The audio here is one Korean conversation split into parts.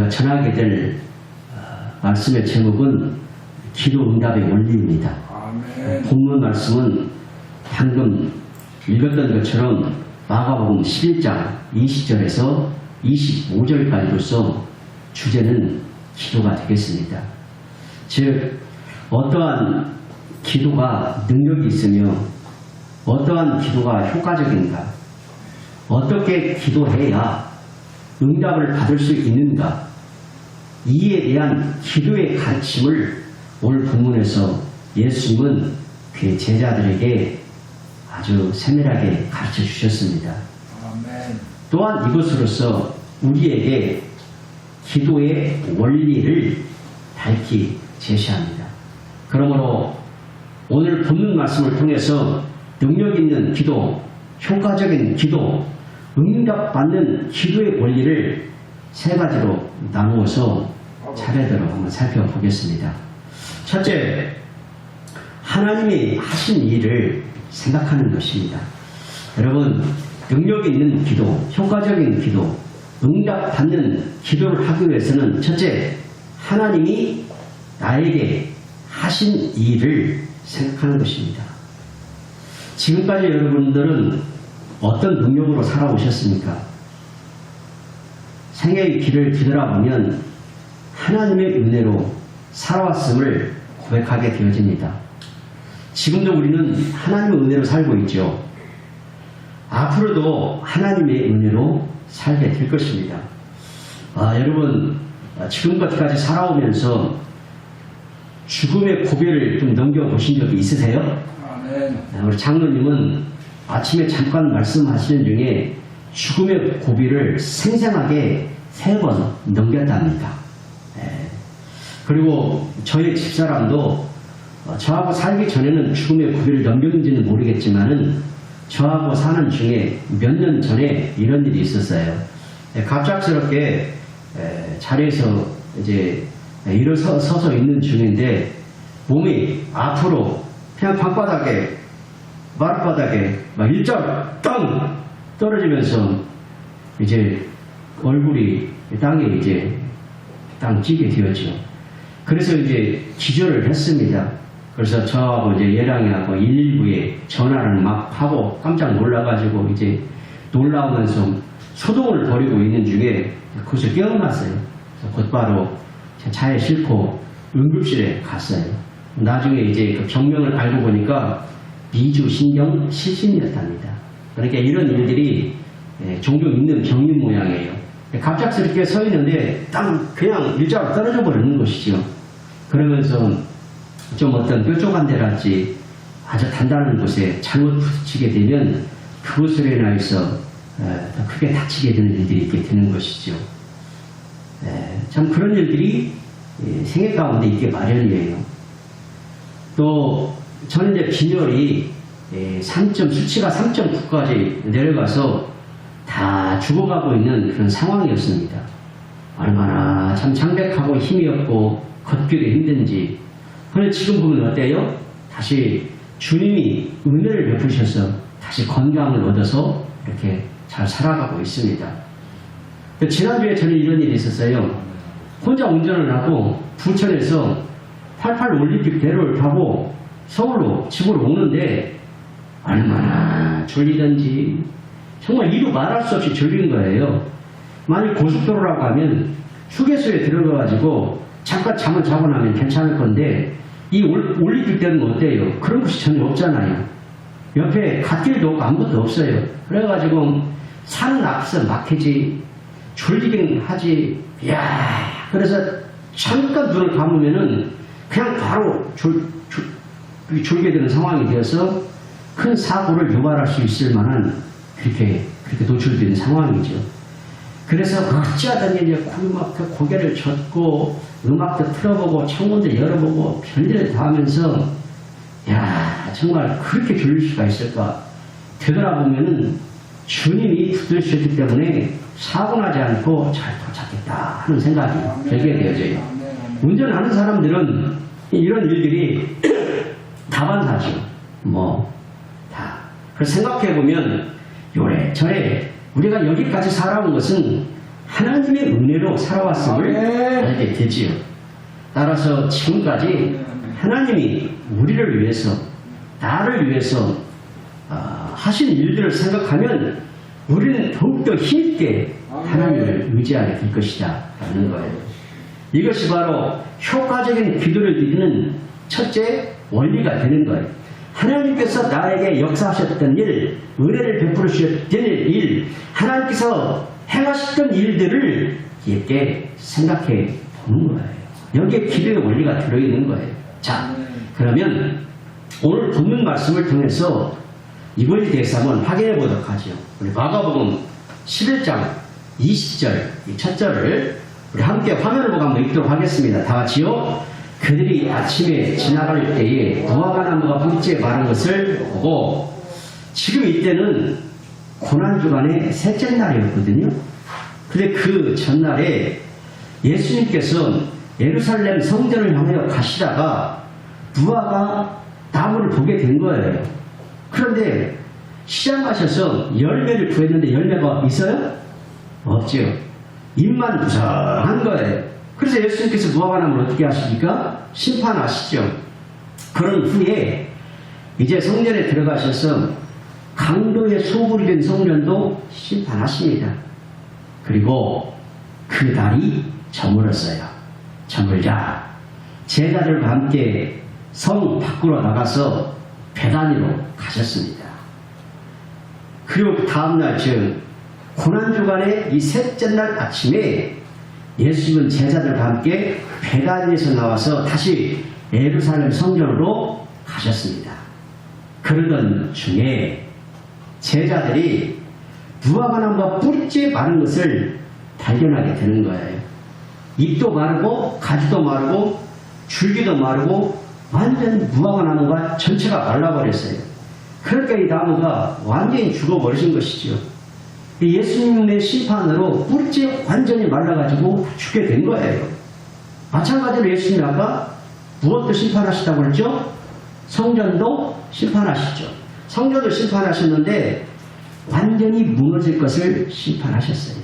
우리가 전하게 될 말씀의 제목은 기도 응답의 원리입니다. 본문 말씀은 방금 읽었던 것처럼 마가복음 11장 20절에서 25절까지로서 주제는 기도가 되겠습니다. 즉 어떠한 기도가 능력이 있으며 어떠한 기도가 효과적인가, 어떻게 기도해야 응답을 받을 수 있는가, 이에 대한 기도의 가르침을 오늘 본문에서 예수님은 그의 제자들에게 아주 세밀하게 가르쳐 주셨습니다. 또한 이것으로서 우리에게 기도의 원리를 밝히 제시합니다. 그러므로 오늘 본문 말씀을 통해서 능력 있는 기도, 효과적인 기도, 응답받는 기도의 원리를 세 가지로 나누어서 차례대로 한번 살펴보겠습니다. 첫째, 하나님이 하신 일을 생각하는 것입니다. 여러분, 능력 있는 기도, 효과적인 기도, 응답받는 기도를 하기 위해서는 첫째, 하나님이 나에게 하신 일을 생각하는 것입니다. 지금까지 여러분들은 어떤 능력으로 살아오셨습니까? 생애의 길을 뒤돌아보면 하나님의 은혜로 살아왔음을 고백하게 되어집니다. 지금도 우리는 하나님의 은혜로 살고 있죠. 앞으로도 하나님의 은혜로 살게 될 것입니다. 여러분, 지금까지 살아오면서 죽음의 고비를 좀 넘겨보신 적이 있으세요? 우리 장로님은 아침에 잠깐 말씀하시는 중에 죽음의 고비를 생생하게 3번 넘겼답니다. 그리고 저희 집사람도 저하고 살기 전에는 죽음의 고비를 넘겼는지는 모르겠지만은 저하고 사는 중에 몇 년 전에 이런 일이 있었어요. 갑작스럽게 자리에서 이제 일어서서 있는 중인데 몸이 앞으로 그냥 방바닥에 마룻바닥에 막 일자로 땅 떨어지면서 이제 얼굴이 땅에 이제 땅 찌게 되었죠. 그래서 이제 기절을 했습니다. 그래서 저하고 이제 예랑이하고 119에 전화를 막 하고 깜짝 놀라가지고 이제 놀라우면서 소동을 벌이고 있는 중에 거기서 깨어났어요. 그래서 곧바로 차에 싣고 응급실에 갔어요. 나중에 이제 그 병명을 알고 보니까 미주신경 실신이었답니다. 그러니까 이런 일들이 종종 있는 병인 모양이에요. 갑작스럽게 서 있는데 딱 그냥 일자로 떨어져 버리는 것이죠. 그러면서 좀 어떤 뾰족한 데랄지 아주 단단한 곳에 잘못 부딪히게 되면 그곳으로 인하여서 더 크게 다치게 되는 일들이 있게 되는 것이죠. 참 그런 일들이 생애 가운데 있게 마련이에요. 또 저는 이제 빈혈이 수치가 3.9까지 내려가서 다 죽어가고 있는 그런 상황이었습니다. 얼마나 참 창백하고 힘이 없고 걷기도 힘든지. 그런데 지금 보면 어때요? 다시 주님이 은혜를 베푸셔서 다시 건강을 얻어서 이렇게 잘 살아가고 있습니다. 지난주에 저는 이런 일이 있었어요. 혼자 운전을 하고 부천에서 88 올림픽 대로를 타고 서울로 집으로 오는데 얼마나 졸리던지 정말 이루 말할 수 없이 졸린 거예요. 만약 고속도로라고 하면 휴게소에 들어가가지고 잠깐 잠을 자고 나면 괜찮을 건데 이 올림픽 대로는 어때요? 그런 것이 전혀 없잖아요. 옆에 갓길도 없고 아무것도 없어요. 그래가지고 산은 앞서 막히지 졸리긴 하지. 이야, 그래서 잠깐 눈을 감으면은 그냥 바로 졸게 되는 상황이 되어서 큰 사고를 유발할 수 있을 만한 그렇게 노출되는 상황이죠. 그래서 어찌하든 이제 고개를 젓고 음악도 틀어보고 창문도 열어보고 별일을 다 하면서 야, 정말 그렇게 졸릴 수가 있을까? 되돌아보면은 주님이 붙드셨기 때문에 사고나지 않고 잘 도착했다 하는 생각이 들게 되어져요. 운전하는 사람들은 이런 일들이 다반사죠. 그래서 생각해보면 요래저래 우리가 여기까지 살아온 것은 하나님의 은혜로 살아왔음을 알게 되지요. 따라서 지금까지 하나님이 우리를 위해서, 나를 위해서 하신 일들을 생각하면 우리는 더욱더 힘있게 하나님을 의지하게 될 것이다 라는 거예요. 이것이 바로 효과적인 기도를 드리는 첫째 원리가 되는 거예요. 하나님께서 나에게 역사하셨던 일, 은혜를 베풀으셨던 일, 하나님께서 행하셨던 일들을 이렇게 생각해 보는 거예요. 여기에 기도의 원리가 들어있는 거예요. 자, 그러면 오늘 본문 말씀을 통해서 이거에 대해서 한번 확인해 보도록 하죠. 우리 마가복음 11장 20절, 이 첫 절을 우리 함께 화면을 보고 한번 읽도록 하겠습니다. 다 같이요. 그들이 아침에 지나갈 때에 무화과나무가 뿌리째 마른 것을 보고, 지금 이때는 고난주간의 셋째 날이었거든요. 근데 그 전날에 예수님께서 예루살렘 성전을 향하여 가시다가 무화과 나무를 보게 된 거예요. 그런데 시장 가셔서 열매를 구했는데 열매가 있어요? 없죠. 잎만 부성한 거예요. 그래서 예수님께서 무화과나무를 어떻게 하십니까? 심판하시죠. 그런 후에 이제 성전에 들어가셔서 강도의 소굴이 된 성전도 심판하십니다. 그리고 그 날이 저물었어요. 저물자 제자들과 함께 성 밖으로 나가서 베다니로 가셨습니다. 그리고 그 다음날 즉 고난주간의 이 셋째 날 아침에 예수님은 제자들과 함께 베다니에서 나와서 다시 예루살렘 성전으로 가셨습니다. 그러던 중에 제자들이 무화과나무가 뿌리째 마른 것을 발견하게 되는 거예요. 잎도 마르고 가지도 마르고 줄기도 마르고 완전 무화과나무가 전체가 말라버렸어요. 그러니까 이 나무가 완전히 죽어버리신 것이죠. 예수님의 심판으로 뿌리째 완전히 말라가지고 죽게 된 거예요. 마찬가지로 예수님이 아까 무엇도 심판하시다고 그랬죠? 성전도 심판하시죠. 성전도 심판하셨는데 완전히 무너질 것을 심판하셨어요.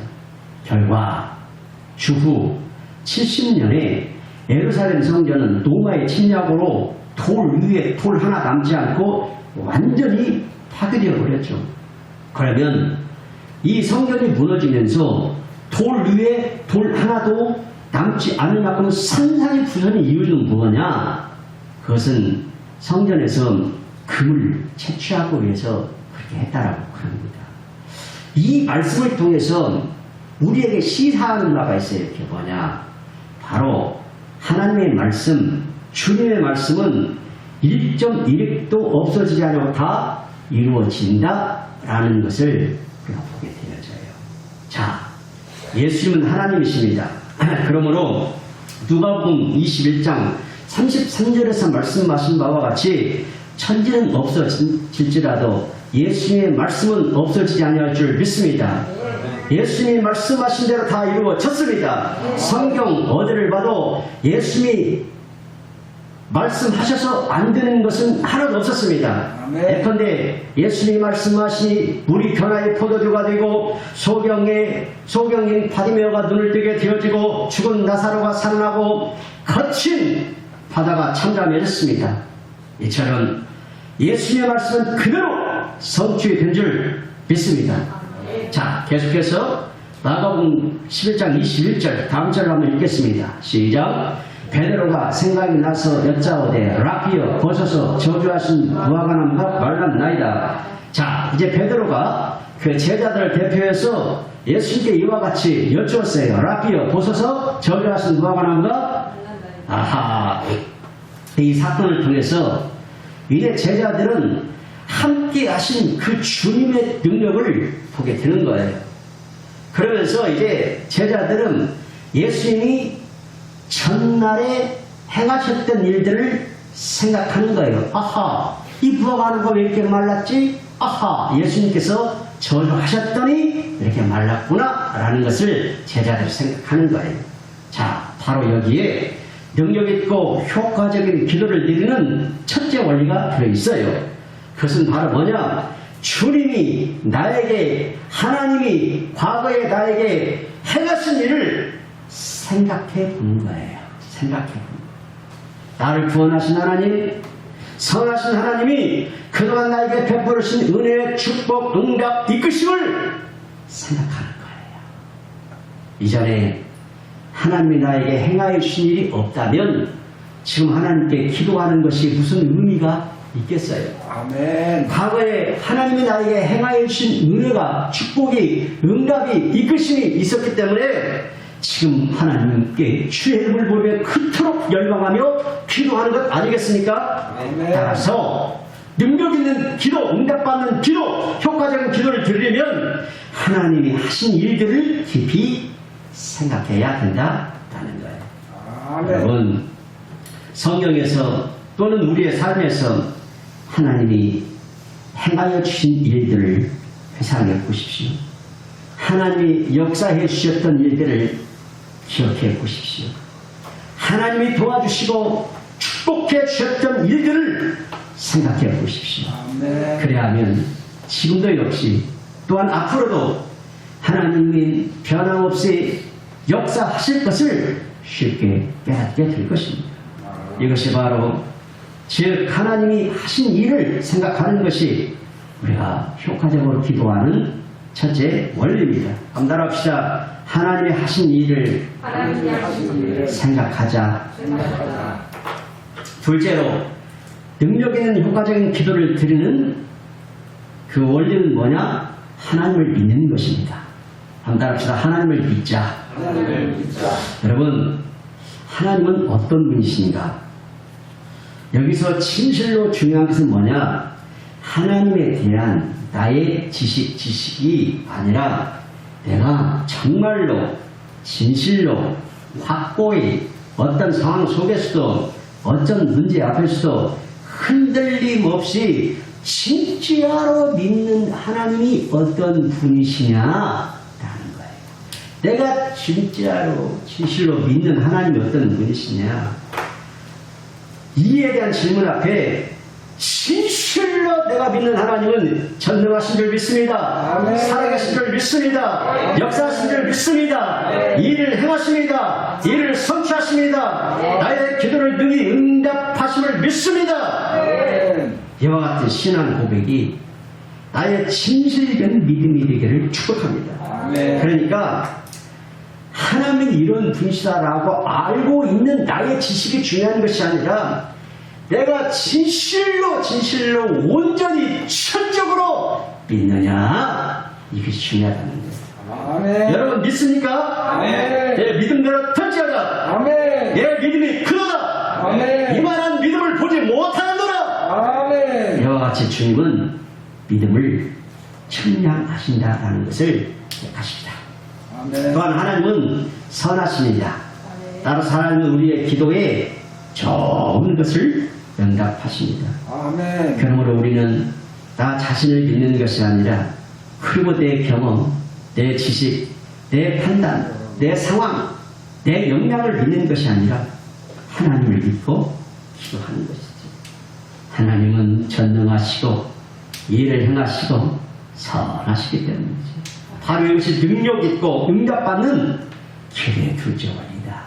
결과 주후 70년에 예루살렘 성전은 노마의 침략으로 돌 위에 돌 하나 남지 않고 완전히 파괴되어 버렸죠. 그러면 이 성전이 무너지면서 돌 위에 돌 하나도 남지 않을 만큼 산산이 부서진 이유는 뭐냐? 그것은 성전에서 금을 채취하기 위해서 그렇게 했다라고 합니다. 이 말씀을 통해서 우리에게 시사하는 바가 있어요. 그게 뭐냐? 바로 하나님의 말씀, 주님의 말씀은 1.1획도 없어지지 않고 다 이루어진다라는 것을 우리가 보게 되어져요. 자, 예수님은 하나님이십니다. 그러므로 누가복음 21장 33절에서 말씀하신 바와 같이 천지는 없어질지라도 예수님의 말씀은 없어지지 아니할 줄 믿습니다. 예수님이 말씀하신 대로 다 이루어졌습니다. 성경 어디를 봐도 예수님이 말씀하셔서 안 되는 것은 하나도 없었습니다. 예컨대 예수님이 말씀하시니 물이 변화의 포도주가 되고 소경인 바디메오가 눈을 뜨게 되어지고 죽은 나사로가 살아나고 거친 바다가 잠잠해졌습니다. 이처럼 예수님의 말씀은 그대로 성취가 된 줄 믿습니다. 자, 계속해서 마가복음 11장 21절 다음 절을 한번 읽겠습니다. 시작. 베드로가 생각이 나서 여짜오되 라피여 보소서 저주하신 무화과나무가 말랐나이다. 자, 이제 베드로가 그 제자들을 대표해서 예수님께 이와 같이 여쭈었어요. 라피여 보소서 저주하신 무화과나무가 아하. 이 사건을 통해서 이제 제자들은 함께 하신 그 주님의 능력을 보게 되는 거예요. 그러면서 이제 제자들은 예수님이 전날에 행하셨던 일들을 생각하는 거예요. 아하, 이 무화과나무가 왜 이렇게 말랐지? 아하, 예수님께서 저주하셨더니 이렇게 말랐구나 라는 것을 제자들이 생각하는 거예요. 자, 바로 여기에 능력있고 효과적인 기도를 드리는 첫째 원리가 들어있어요. 그것은 바로 뭐냐? 주님이 나에게, 하나님이 과거에 나에게 행하신 일을 생각해 보는 거예요. 생각해 보는 거예요. 나를 구원하신 하나님, 선하신 하나님이 그동안 나에게 베풀으신 은혜의 축복, 응답, 이끄심을 생각하는 거예요. 이전에 하나님이 나에게 행하여 주신 일이 없다면 지금 하나님께 기도하는 것이 무슨 의미가 있겠어요? 아멘. 과거에 하나님이 나에게 행하여 주신 은혜가, 축복이, 응답이, 이끄심이 있었기 때문에 지금 하나님께 주의 이름을 부르며 그토록 열망하며 기도하는 것 아니겠습니까? 아멘. 따라서 능력 있는 기도, 응답받는 기도, 효과적인 기도를 드리려면 하나님이 하신 일들을 깊이 생각해야 된다는 거예요. 아멘. 여러분, 성경에서 또는 우리의 삶에서 하나님이 행하여 주신 일들을 회상해 보십시오. 하나님이 역사해 주셨던 일들을 기억해 보십시오. 하나님이 도와주시고 축복해 주셨던 일들을 생각해 보십시오. 아멘. 그래야하면 지금도 역시 또한 앞으로도 하나님이 변함없이 역사하실 것을 쉽게 깨닫게 될 것입니다. 이것이 바로 즉 하나님이 하신 일을 생각하는 것이 우리가 효과적으로 기도하는 첫째 원리입니다. 한번 따라합시다. 하나님이 하신 일을 생각하자. 둘째로 능력 있는 효과적인 기도를 드리는 그 원리는 뭐냐? 하나님을 믿는 것입니다. 한번 따라합시다. 하나님을 믿자. 하나님을 믿자. 여러분, 하나님은 어떤 분이신가? 여기서 진실로 중요한 것은 뭐냐? 하나님에 대한 나의 지식이 아니라 내가 정말로 진실로 확고히 어떤 상황 속에서도 어떤 문제 앞에서도 흔들림 없이 진짜로 믿는 하나님이 어떤 분이시냐라는 거예요. 내가 진짜로 진실로 믿는 하나님이 어떤 분이시냐, 이에 대한 질문 앞에 진실로 내가 믿는 하나님은 전능하신 줄 믿습니다. 아멘. 살아계신 줄 믿습니다. 역사하신 줄 믿습니다. 일을 행하십니다. 일을 성취하십니다. 나의 기도를 능히 응답하심을 믿습니다. 아멘. 이와 같은 신앙 고백이 나의 진실된 믿음이 되기를 축복합니다. 아멘. 그러니까 하나님이 이런 분이시다라고 알고 있는 나의 지식이 중요한 것이 아니라 내가 진실로 온전히 철저으로 믿느냐, 이것이 중요하다는 거예요. 아멘. 여러분 믿습니까? 아멘. 내 믿음대로 던지어라. 아멘. 내 믿음이 크도다. 아멘. 이만한 믿음을 보지 못하는도다. 아멘. 이와 같이 주님은 믿음을 측량하신다라는 것을 기억하십니다. 아멘. 또한 하나님은 선하십니다. 따라서 하나님은 우리의 기도에 좋은 것을 응답하십니다. 아멘. 그러므로 우리는 나 자신을 믿는 것이 아니라 그리고 내 경험, 내 지식, 내 판단, 내 상황, 내 역량을 믿는 것이 아니라 하나님을 믿고 기도하는 것이죠. 하나님은 전능하시고 일을 행하시고 선하시기 때문이죠. 바로 이것이 능력 있고 응답받는 길의 둘째 원이다.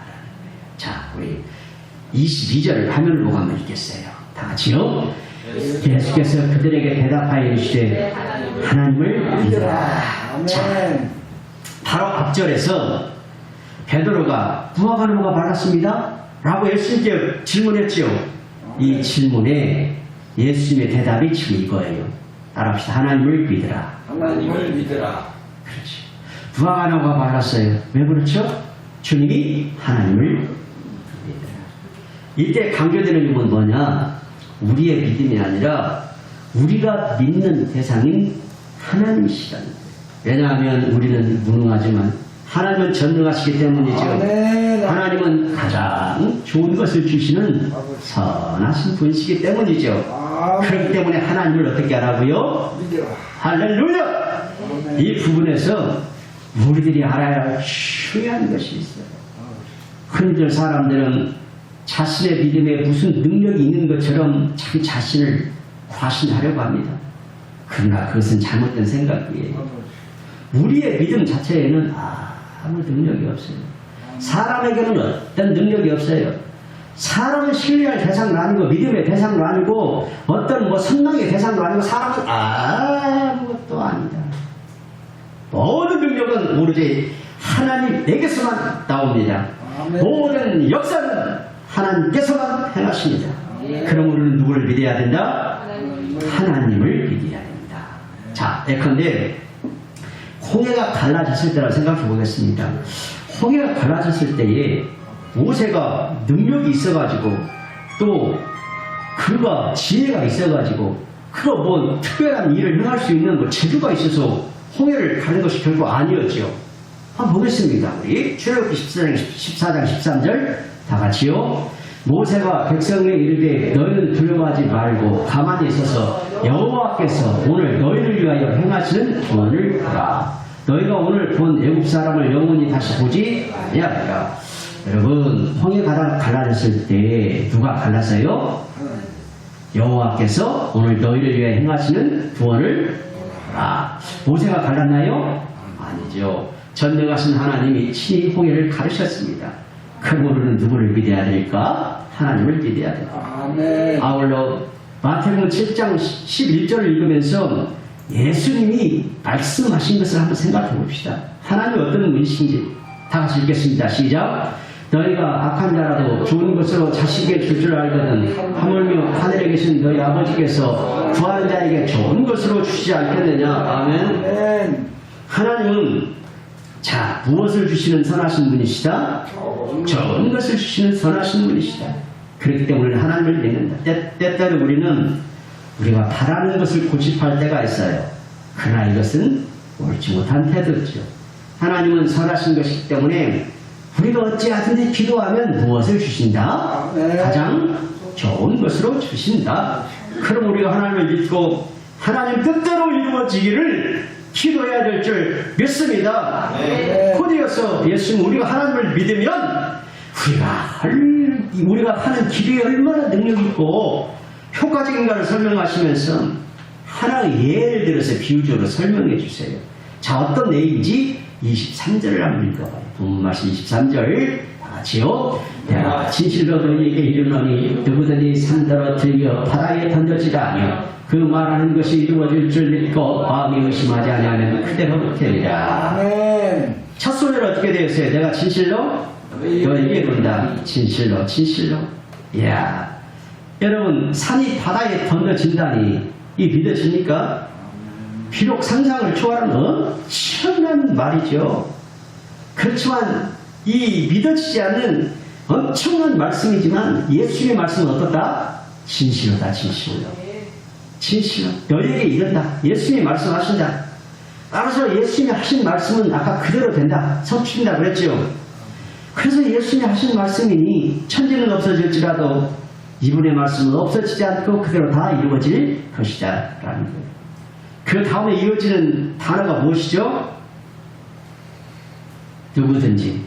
자, 우리 22절 화면을 보고 한번 읽겠어요. 다 같이요. 예수께서 그들에게 대답하여 이르시되 하나님을 믿으라. 자, 아멘. 바로 앞절에서 베드로가 무화과 나무가 말랐습니다 라고 예수님께 질문했지요. 이 질문에 예수님의 대답이 지금 이거예요. 따라합시다. 하나님을 믿으라. 하나님을 믿으라. 그렇지. 무화과 나무가 말랐어요. 왜 그렇죠? 주님이 하나님을 믿으라. 이때 강조되는 점은 뭐냐? 우리의 믿음이 아니라 우리가 믿는 대상인 하나님이시라는 거예요. 왜냐하면 우리는 무능하지만 하나님은 전능하시기 때문이죠. 아멘. 하나님은 가장 좋은 것을 주시는 선하신 분이시기 때문이죠. 아멘. 그렇기 때문에 하나님을 어떻게 하라고요? 믿으라. 할렐루야! 아멘. 이 부분에서 우리들이 알아야 할 중요한 것이 있어요. 흔히들 사람들은 자신의 믿음에 무슨 능력이 있는 것처럼 자기 자신을 과신하려고 합니다. 그러나 그것은 잘못된 생각이에요. 우리의 믿음 자체에는 아무 능력이 없어요. 사람에게는 어떤 능력이 없어요. 사람은 신뢰할 대상도 아니고 믿음의 대상도 아니고 어떤 뭐 선망의 대상도 아니고 사람은 아무것도 아니다. 모든 능력은 오로지 하나님에게서만 나옵니다. 아멘. 모든 역사는 하나님께서만 행하십니다. 그럼 우리는 누구를 믿어야 된다? 하나님을 믿어야 된다. 자, 예컨대 홍해가 갈라졌을 때라 생각해 보겠습니다. 홍해가 갈라졌을 때에 모세가 능력이 있어가지고 또 그가 지혜가 있어가지고 그거 뭐 특별한 일을 행할 수 있는 뭐 재주가 있어서 홍해를 가는 것이 결국 아니었죠. 한번 보겠습니다. 우리 출애굽기 14장 13절 다 같이요. 모세가 백성에게 이르되 너희는 두려워하지 말고 가만히 있어서 여호와께서 오늘 너희를 위하여 행하시는 구원을 보라. 너희가 오늘 본 애굽 사람을 영원히 다시 보지 아니하리라. 여러분, 홍해가 갈라졌을 때 누가 갈랐어요? 여호와께서 오늘 너희를 위해 행하시는 구원을 보라. 모세가 갈랐나요? 아니죠. 전능하신 하나님이 친히 홍해를 가르셨습니다. 그럼 우리는 누구를 믿어야 될까? 하나님을 믿어야 됩니다. 아멘. 아울러 마태복음 7장 11절을 읽으면서 예수님이 말씀하신 것을 한번 생각해 봅시다. 하나님이 어떤 분이신지 다 같이 읽겠습니다. 시작. 너희가 악한 자라도 좋은 것으로 자식에게 줄 줄 알거든 하물며 하늘에 계신 너희 아버지께서 구하는 자에게 좋은 것으로 주시지 않겠느냐. 아멘. 아멘. 하나님은 자, 무엇을 주시는 선하신 분이시다? 좋은 것을 주시는 선하신 분이시다. 그렇기 때문에 하나님을 믿는다. 때때로 우리는 우리가 바라는 것을 고집할 때가 있어요. 그러나 이것은 옳지 못한 태도죠. 하나님은 선하신 것이기 때문에 우리가 어찌하든지 기도하면 무엇을 주신다? 가장 좋은 것으로 주신다. 그럼 우리가 하나님을 믿고 하나님 뜻대로 이루어지기를 기도해야 될 줄 믿습니다. 곧이어서 예수님 우리가 하나님을 믿으면 우리가 하는 기도에 얼마나 능력이 있고 효과적인가를 설명하시면서 하나의 예를 들어서 비유적으로 설명해 주세요. 자, 어떤 내용인지 23절을 한번 읽어봐요. 본문 말씀 23절 다 같이요. 내가 진실로 너희에게 이르노니 누구든지 산더러 들려 바다에 던져지다 하며 그 말하는 것이 이루어질 줄 믿고 마음이 의심하지 아니하면 그대로 되리라. 아멘. 첫 소리는 어떻게 되었어요? 내가 진실로 너희에게 이른다. 진실로 진실로. 이야, 여러분 산이 바다에 던져진다니 이 믿어집니까? 비록 상상을 초월하는 엄청난 말이죠. 그렇지만 이 믿어지지 않는 엄청난 말씀이지만 예수님의 말씀은 어떻다? 진실로다. 진실로. 진실로 너희에게 이른다. 예수님이 말씀하신다. 따라서 예수님이 하신 말씀은 아까 그대로 된다. 성취된다 그랬죠. 그래서 예수님이 하신 말씀이니 천지는 없어질지라도 이분의 말씀은 없어지지 않고 그대로 다 이루어질 것이다 라는 거예요. 그 다음에 이어지는 단어가 무엇이죠? 누구든지.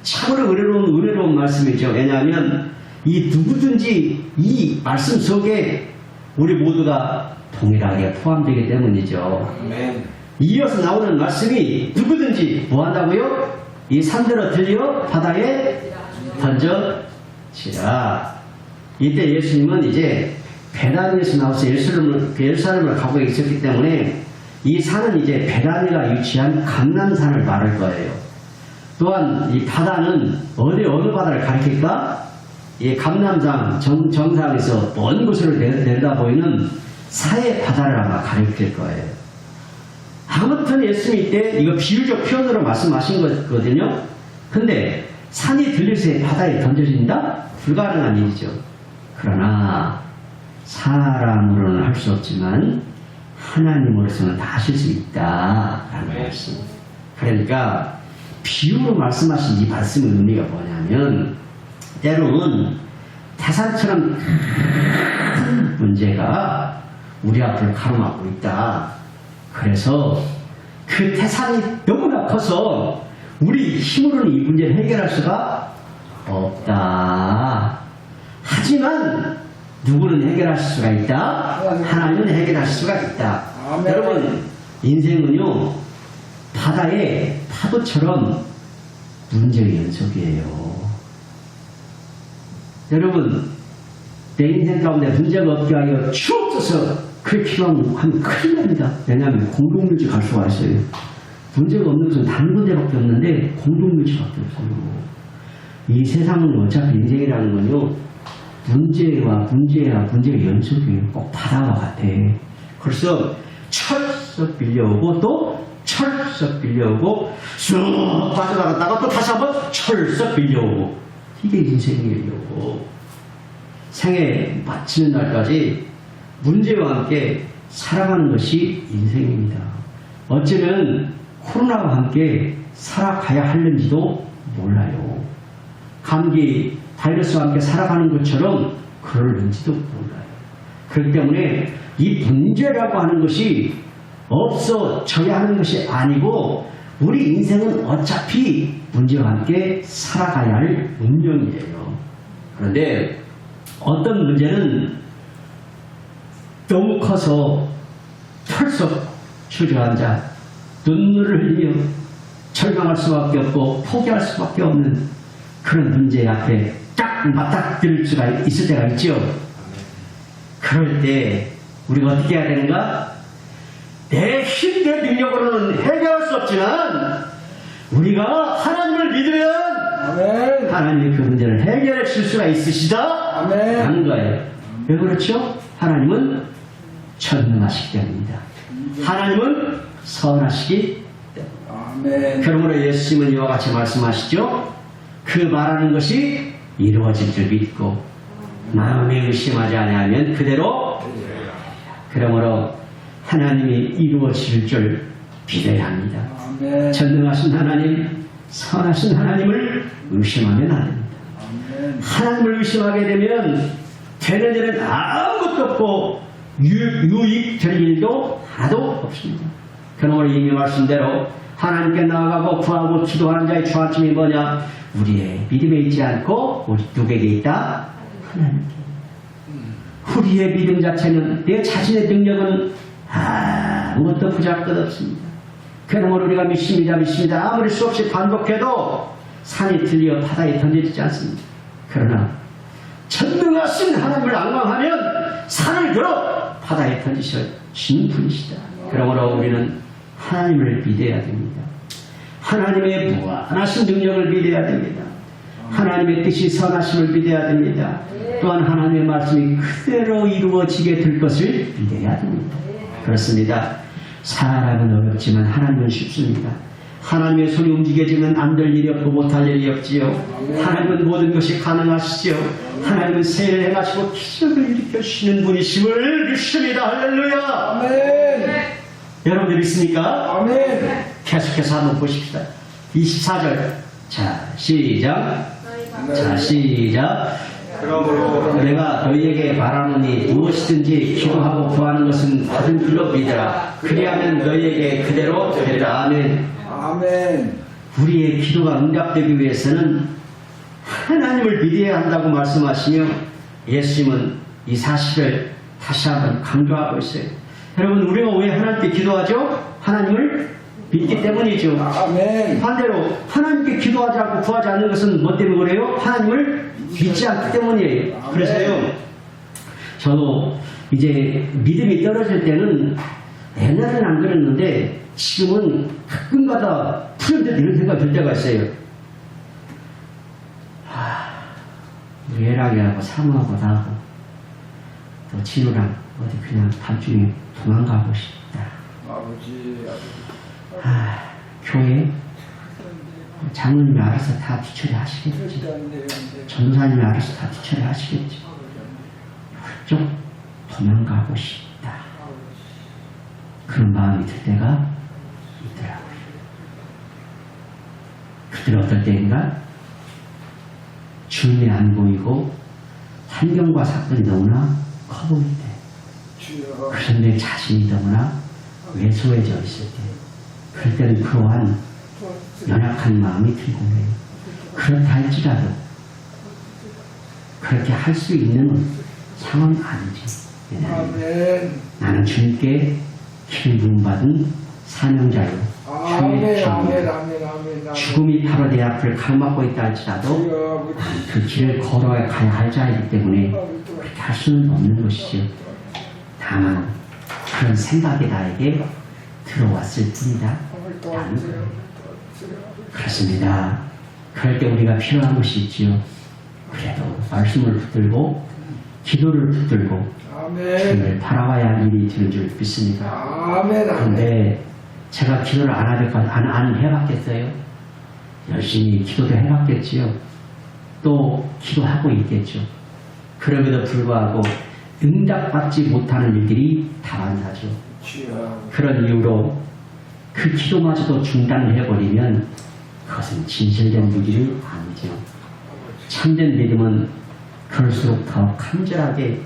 참으로 은혜로운 말씀이죠. 왜냐하면 이 누구든지 이 말씀 속에 우리 모두가 동일하게 포함되기 때문이죠. 아멘. 이어서 나오는 말씀이 누구든지 뭐 한다고요? 이 산들어 들려 바다에 던져지라. 이때 예수님은 이제 베다니에서 나와서 예루살렘을 가고 있었기 때문에 이 산은 이제 베다니가 위치한 감람산을 말할 거예요. 또한 이 바다는 어느 바다를 가리킬까? 이 감람산 정상에서 먼 곳으로 내려다 보이는 사해 바다를 아마 가리킬 거예요. 아무튼 예수님이 이때 이거 비유적 표현으로 말씀하신 거거든요. 근데 산이 들려서 바다에 던져진다? 불가능한 일이죠. 그러나 사람으로는 할 수 없지만 하나님으로서는 다 하실 수 있다라는 말씀. 그러니까 비유로 말씀하신 이 말씀의 의미가 뭐냐면 때로는 태산처럼 큰 문제가 우리 앞을 가로막고 있다. 그래서 그 태산이 너무나 커서 우리 힘으로는 이 문제를 해결할 수가 없다. 하지만 누구는 해결하실 수가 있다? 하나님은 해결하실 수가 있다. 아멘. 여러분, 인생은요 바다의 파도처럼 문제의 연속이에요. 여러분, 내 인생 가운데 문제가 없게 하여 주옵소서 그렇게 기도하면 큰일 납니다. 왜냐하면 공동묘지 갈 수가 있어요. 문제가 없는 것은 다른 군데밖에 없는데 공동묘지밖에 없어요. 이 세상은 어차피 인생이라는 건요, 문제의 연속이에요. 꼭 바다와 같아. 그래서 철썩 빌려오고 또 철썩 빌려오고 쑥 빠져나갔다가 또 다시 한번 철썩 빌려오고, 이게 인생이에요. 생에 마치는 날까지 문제와 함께 살아가는 것이 인생입니다. 어쩌면 코로나와 함께 살아가야 할는지도 몰라요. 감기, 바이러스와 함께 살아가는 것처럼 그럴는지도 몰라요. 그렇기 때문에 이 문제라고 하는 것이 없어져야 하는 것이 아니고, 우리 인생은 어차피 문제와 함께 살아가야 할 운명이에요. 그런데 어떤 문제는 너무 커서 털썩 주저앉아 눈물을 흘리며 절망할 수밖에 없고 포기할 수밖에 없는 그런 문제 앞에 딱 맞닥뜨릴 수가 있을 때가 있죠. 그럴 때 우리가 어떻게 해야 되는가? 내 힘, 내 능력으로는 해결할 수 없지만 우리가 하나님을 믿으면 아멘. 하나님이 그 문제를 해결해 줄 수가 있으시다 아멘. 하는 거예요. 왜 그렇죠? 하나님은 전능하시기 때문입니다. 하나님은 선하시기 때문입니다. 아멘. 그러므로 예수님은 이와 같이 말씀하시죠. 그 말하는 것이 이루어질 줄 믿고 마음에 의심하지 아니하면 그대로. 그러므로 하나님이 이루어질 줄 믿어야 합니다. 아멘. 전능하신 하나님, 선하신 하나님을 의심하면 안 됩니다. 아멘. 하나님을 의심하게 되면 되는 일은 아무것도 없고 유익될 일도 하나도 없습니다. 그러므로 이미 말씀대로 하나님께 나아가고 구하고 기도하는 자의 주안점이 뭐냐? 우리의 믿음에 있지 않고 우리 누구에게 있다? 하나님께. 우리의 믿음 자체는, 내 자신의 능력은 아무것도 부잡것없습니다. 그러므로 우리가 믿습니다. 아무리 수없이 반복해도 산이 들려 바다에 던져지지 않습니다. 그러나 전능하신 하나님을 앙망하면 산을 들어 바다에 던지시는 분이시다. 그러므로 우리는 하나님을 믿어야 됩니다. 하나님의 무한하신 능력을 믿어야 됩니다. 하나님의 뜻이 선하심을 믿어야 됩니다. 또한 하나님의 말씀이 그대로 이루어지게 될 것을 믿어야 됩니다. 그렇습니다. 사람은 어렵지만 하나님은 쉽습니다. 하나님의 손이 움직여지면 안 될 일이 없고 못할 일이 없지요. 하나님은 모든 것이 가능하시지요. 하나님은 세를 행하시고 기적을 일으켜 주시는 분이심을 믿습니다. 할렐루야. 아멘. 여러분들 믿습니까? 아멘. 계속해서 한번 보십시다. 24절. 자, 시작. 자, 시작. 그러므로 내가 너희에게 말하노니 무엇이든지 기도하고 구하는 것은 받은 줄로 믿으라. 그리하면 너희에게 그대로 되리라. 아멘. 아멘. 우리의 기도가 응답되기 위해서는 하나님을 믿어야 한다고 말씀하시며 예수님은 이 사실을 다시 한번 강조하고 있어요. 여러분, 우리가 왜 하나님께 기도하죠? 하나님을 믿기 때문이죠. 아멘. 반대로 하나님께 기도하지 않고 구하지 않는 것은 뭐 때문에 그래요? 하나님을 믿지 않기 때문이에요. 그래서요, 저도 이제 믿음이 떨어질 때는 옛날에는 안 그랬는데 지금은 가끔가다 푸른데 이런 생각이 들 때가 있어요. 우리 애랑이하고 사모하고 나하고 또 진우랑 어디 그냥 밤중에 도망가고 싶다. 아버지. 교회 장로님이 알아서 다 뒤처리 하시겠지. 전도사님이 알아서 다 뒤처리 하시겠지. 훌쩍 도망가고 싶다. 그런 마음이 들 때가 있더라고요. 그들 어떨 때인가? 주님이 안 보이고 환경과 사건이 너무나 커 보일 때, 그런데 자신이 너무나 왜소해져 있을 때, 그럴 때는 그러한 연약한 마음이 들고 해요. 그렇다 할지라도 그렇게 할 수 있는 상황은 아니지. 아멘. 나는 주님께 기름 부음 받은 사명자요. 아멘, 아멘, 아멘, 아멘. 죽음이 바로 내 앞을 가로막고 있다 할지라도 주여, 그 길을 걸어가야 할 자이기 때문에 그렇게 할 수는 없는 것이죠. 다만 그런 생각이 나에게 들어왔을 뿐이다 라는 거예요. 그렇습니다. 그럴 때 우리가 필요한 것이 있지요. 그래도 말씀을 붙들고 기도를 붙들고 아멘, 주님을 바라봐야 할 일이 되는 줄 믿습니다. 아멘, 아멘. 그런데 제가 기도를 안 해봤겠어요? 열심히 기도도 해봤겠지요. 또 기도하고 있겠죠. 그럼에도 불구하고 응답받지 못하는 일들이 다반사죠. 주여, 그런 이유로 그 기도마저도 중단을 해버리면 그것은 진실된 믿음이 아니죠. 참된 믿음은 그럴수록 더 간절하게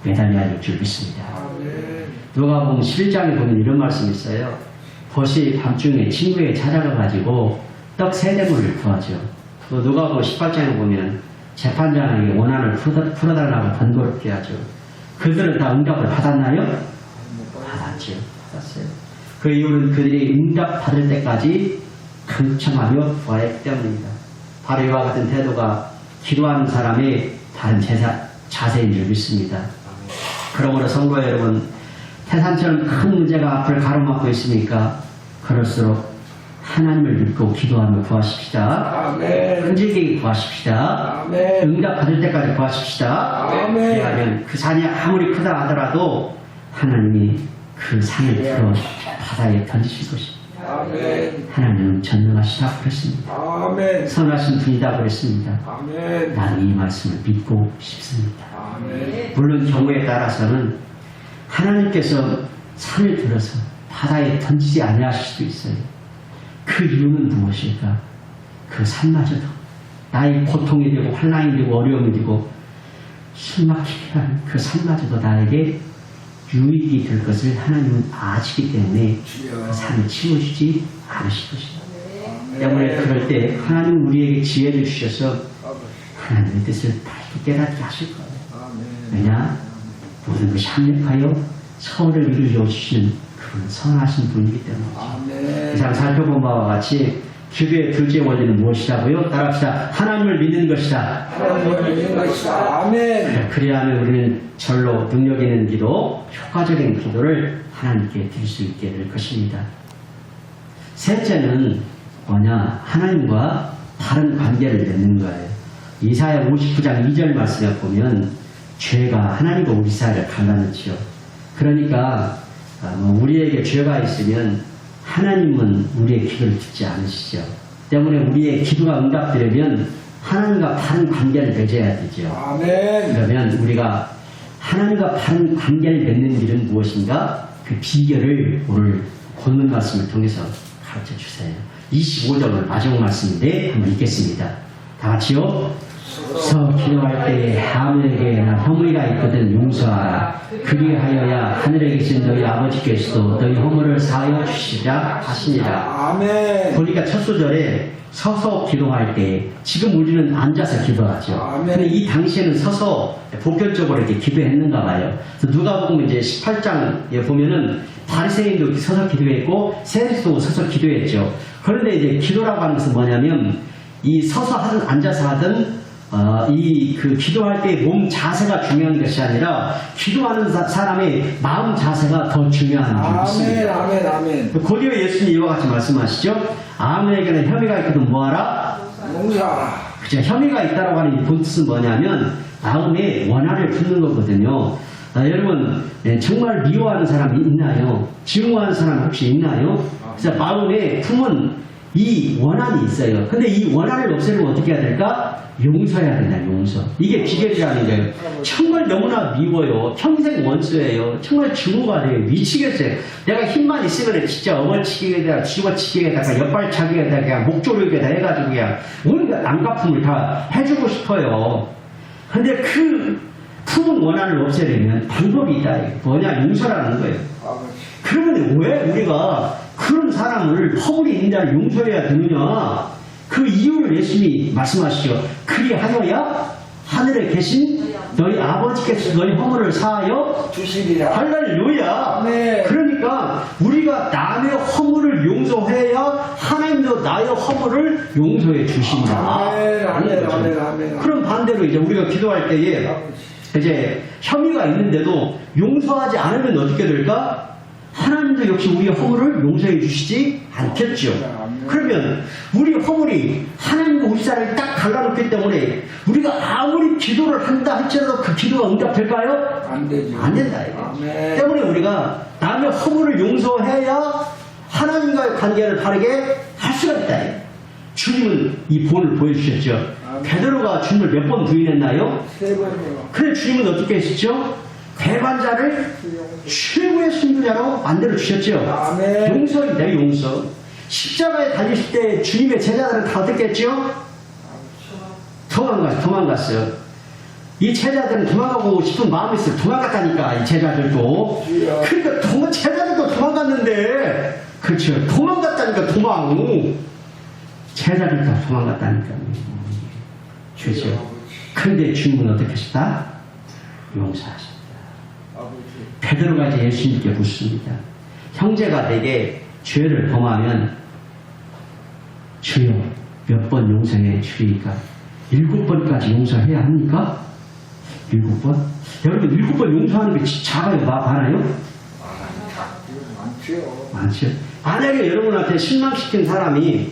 매달려야 할 줄 믿습니다. 아멘. 누가복음 11장에 보면 이런 말씀이 있어요. 벗이 밤중에 친구에 찾아가가지고 떡 3대물을 구하죠. 또 누가복음 18장에 보면 재판장에게 원한을 풀어달라고 번거롭게 하죠. 그들은 다 응답을 받았나요? 받았죠. 받았어요. 그 이유는 그들이 응답 받을 때까지 경청하며 구하였기 때문입니다. 바로 이와 같은 태도가 기도하는 사람의 다른 자세인 줄 믿습니다. 그러므로 성도 여러분, 태산처럼 큰 문제가 앞을 가로막고 있으니까 그럴수록 하나님을 믿고 기도하며 구하십시다. 아멘. 흔들리게 구하십시다. 아멘. 응답 받을 때까지 구하십시다. 아멘. 왜냐하면 그 산이 아무리 크다 하더라도 하나님이 그 산을 들어 바다에 던지실 것입니다. 아멘. 하나님은 전능하시다 그랬습니다. 아멘. 선하신 분이다 그랬습니다. 아멘. 나는 이 말씀을 믿고 싶습니다. 아멘. 물론 경우에 따라서는 하나님께서 산을 들어서 바다에 던지지 아니하실 수도 있어요. 그 이유는 무엇일까? 그 산마저도 나의 고통이 되고 환난이 되고 어려움이 되고 숨막히게 하는 그 산마저도 나에게 유익이 될 것을 하나님은 아시기 때문에 그 산을 치워주지 않으실 것입니다. 때문에 그럴 때 하나님은 우리에게 지혜를 주셔서 하나님의 뜻을 밝게 깨닫게 하실 거예요. 왜냐? 모든 것이 합력하여 서울을 이루어 주시는 그분 선하신 분이기 때문이죠. 아멘. 이상 살펴본 바와 같이 기도의 둘째 원리는 무엇이라고요? 따라합시다. 하나님을 믿는 것이다. 하나님을 믿는 것이다. 아멘. 그리하면 우리는 절로 능력 있는 기도, 효과적인 기도를 하나님께 드릴 수 있게 될 것입니다. 셋째는 뭐냐? 하나님과 바른 관계를 맺는 거예요. 이사야 59장 2절 말씀에 보면 죄가 하나님과 우리 사이를 갈라놓지요. 그러니까 우리에게 죄가 있으면 하나님은 우리의 기도를 듣지 않으시죠. 때문에 우리의 기도가 응답되려면 하나님과 바른 관계를 맺어야 되죠. 아멘. 그러면 우리가 하나님과 바른 관계를 맺는 길은 무엇인가? 그 비결을 오늘 본문 말씀을 통해서 가르쳐 주세요. 25절 마지막 말씀인데 한번 읽겠습니다. 다 같이요. 서 기도할 때에 아무에게 나 허물이가 있거든 용서하라. 그리하여야 하늘에 계신 너희 아버지께서도 너희 허물을 사하여 주시리라 하시니라. 아멘. 보니까 첫 소절에 서서 기도할 때 지금 우리는 앉아서 기도하죠. 아멘. 근데 이 당시에는 서서 보편적으로 이렇게 기도했는가 봐요. 그래서 누가 보면 이제 18장에 보면은 바리새인도 서서 기도했고 세리도 서서 기도했죠. 그런데 이제 기도라고 하는 것은 뭐냐면 이 서서 하든 앉아서 하든 그 기도할 때 몸 자세가 중요한 것이 아니라 기도하는 사람의 마음 자세가 더 중요한 줄 아멘. 믿습니다. 아멘. 아멘. 고려 예수님 이와 같이 말씀하시죠. 아무에게나 혐의가 있거든 뭐하라? 용서하라. 그죠? 혐의가 있다라고 하는 이 본뜻은 뭐냐면 마음에 원한을 품는 거거든요. 여러분 정말 미워하는 사람이 있나요? 증오하는 사람 혹시 있나요? 그래서 마음에 품은 이 원한이 있어요. 근데 이 원한을 없애려면 어떻게 해야 될까? 용서해야 된다. 용서. 이게 비결이라는 거예요. 정말 너무나 미워요. 평생 원수예요. 정말 증오가 돼요. 미치겠어요. 내가 힘만 있으면 진짜 어머치기에다가 쥐어치기에다가 옆발차기에다가 그냥 목조르기에다 해가지고 그냥 온갖 안갚음을 다 해주고 싶어요. 근데 그 품은 원한을 없애려면 방법이 있다. 뭐냐? 용서라는 거예요. 그러면 왜 우리가 그런 사람을 허물이 있는 자를 용서해야 되느냐? 그 이유를 예수님이 말씀하시죠. 그리하여야 하늘에 계신 너희 아버지께서 너희 허물을 사하여 주시리라. 할렐루야. 네. 그러니까 그러니까 우리가 남의 허물을 용서해야 하나님도 나의 허물을 용서해 주신다. 아멘, 아멘, 거죠. 아멘, 아멘. 그럼 반대로 이제 우리가 기도할 때에 이제 혐의가 있는데도 용서하지 않으면 어떻게 될까? 하나님도 역시 우리의 허물을 용서해 주시지 않겠죠. 그러면 우리 허물이 하나님과 우리 사이를 딱 갈라놓기 때문에 우리가 아무리 기도를 한다 할지라도 그 기도가 응답될까요? 안 되지. 안 된다 이게. 아멘. 때문에 우리가 남의 허물을 용서해야 하나님과의 관계를 바르게 할 수가 있다. 이게. 주님은 이 본을 보여주셨죠. 아멘. 베드로가 주님을 몇 번 부인했나요? 3번이요. 그래 주님은 어떻게 하셨죠? 배반자를 최고의 순교자로 만들어 주셨죠. 아멘. 용서입니다. 용서. 십자가에 달리실 때 주님의 제자들은 다 어떻게 했죠? 도망갔어요. 이 제자들은 도망가고 싶은 마음이 있어요. 도망갔다니까 이 제자들도. 그러니까 제자들도 도망갔는데 그렇죠. 도망갔다니까 도망. 제자들도 도망갔다니까. 그렇죠. 그런데 주님은 어떻게 하셨다? 용서하셨다. 베드로가 이제 예수님께 묻습니다. 형제가 내게 죄를 범하면 주여 몇 번 용서해 주리까? 7번까지 용서해야 합니까? 7번? 여러분 7번 용서하는 게 작아요? 많아요? 많지요. 많죠. 만약에 여러분한테 실망시킨 사람이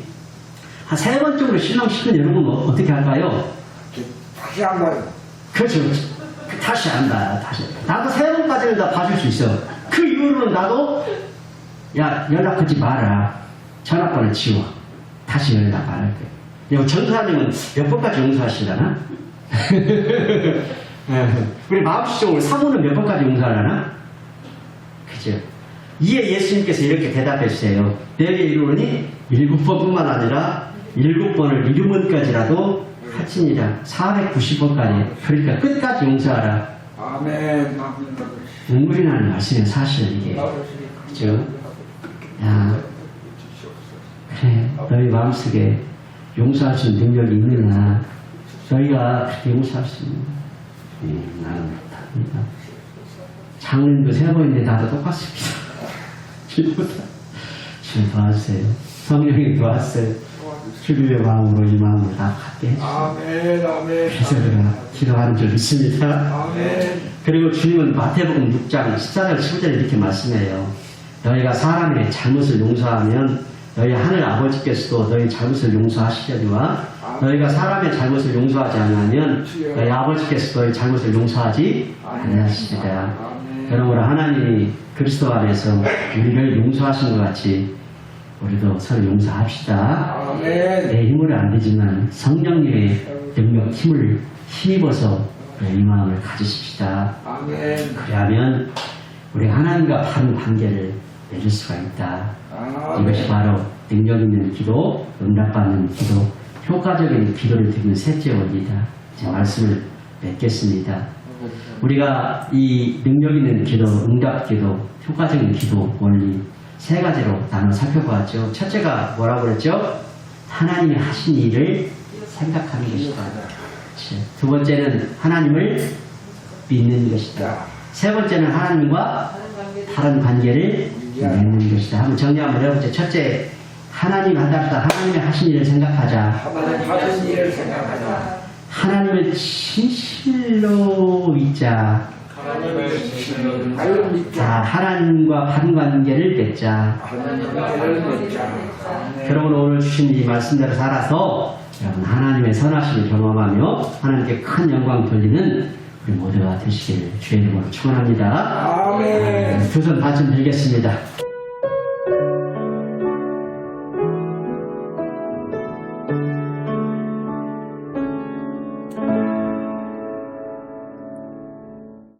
한 3번 정도 실망시키면 여러분 어떻게 할까요? 다시 한 번. 그렇죠. 다시 한다. 다시. 나도 3번까지는 다 봐줄 수 있어. 그 이후로는 나도 야 연락하지 마라. 전화번호 지워. 다시 연락 안 할게. 전사님은 몇 번까지 용서하시려나? 우리 마음속으로 사모는 몇 번까지 용서하려나? 그죠? 이에 예수님께서 이렇게 대답해 주세요. 내게 이르노니 7번뿐만 아니라 7번을 이루면까지라도 하치니라. 490번까지. 그러니까 끝까지 용서하라. 아멘. 눈물이 나는 말씀의 사실 이게. 그죠? 야, 그래. 너희 마음속에 용서할 수 있는 능력이 있느냐? 너희가 그렇게 용서할 수 있는. 나는 못합니다. 장님도 3번인데 나도 똑같습니다. 주님 도와주세요. 성령이 도와주세요. 주님의 마음으로 이 마음을 다 갖게 해주세요. 아멘, 아멘. 그래서 우리가 기도하는 줄 믿습니다. 아멘. 그리고 주님은 마태복음 6장 14절 15절에 이렇게 말씀해요. 너희가 사람의 잘못을 용서하면 너희 하늘 아버지께서도 너희 잘못을 용서하시려니와 너희가 사람의 잘못을 용서하지 않으면 너희 아버지께서 너희 잘못을 용서하지 않으시리라. 그러므로 하나님이 그리스도 안에서 우리를 용서하신 것 같이 우리도 서로 용서합시다. 아멘. 내 힘으로 안 되지만 성령님의 능력 힘을 힘입어서 이 마음을 가지십시다. 아멘. 그러면 우리 하나님과 바른 관계를 맺을 수가 있다. 이것이 바로 능력 있는 기도, 응답받는 기도, 효과적인 기도를 드리는 셋째 원리다. 이제 말씀을 맺겠습니다. 우리가 이 능력 있는 기도, 응답 기도, 효과적인 기도 원리 3가지로 나눠 살펴보았죠. 첫째가 뭐라고 그랬죠? 하나님이 하신 일을 생각하는 것이다. 두 번째는 하나님을 믿는 것이다. 세 번째는 하나님과 다른 관계를 맺는 것이다. 한번 정리 한번 해보죠. 첫째, 하나님 하답다. 하나님이 하신 일을 생각하자. 하나님 하신 일을 생각하자. 하나님을 진실로 믿자. 하나님을 진실로 믿자. 자, 하나님과 바른 관계를 맺자. 하나님을 믿자. 여러분 오늘 주신 이 말씀대로 살아서 여러분 하나님의 선하심을 경험하며 하나님께 큰 영광 돌리는 우리 모두가 되시기를 주의 이름으로 축원합니다. 아멘. 두 손 받침 드리겠습니다.